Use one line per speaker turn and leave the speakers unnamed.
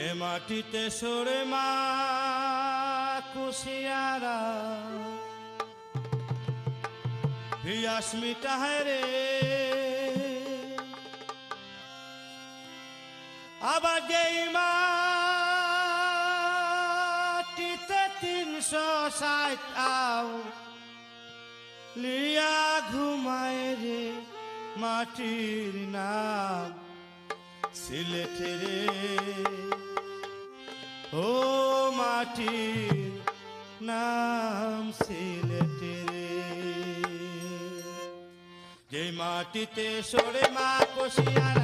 যে মাটিতে সরে মা কুশিয়ারা ভিয়াস মিটায় রে, আবার যেই মাটিতে 360 আও লিয়া ঘুমায় রে, মাটির নাম সিলেটে রে। ও মাটির নাম সিলেটে রে। যে মাটিতে সরে মা কুশিয়ারা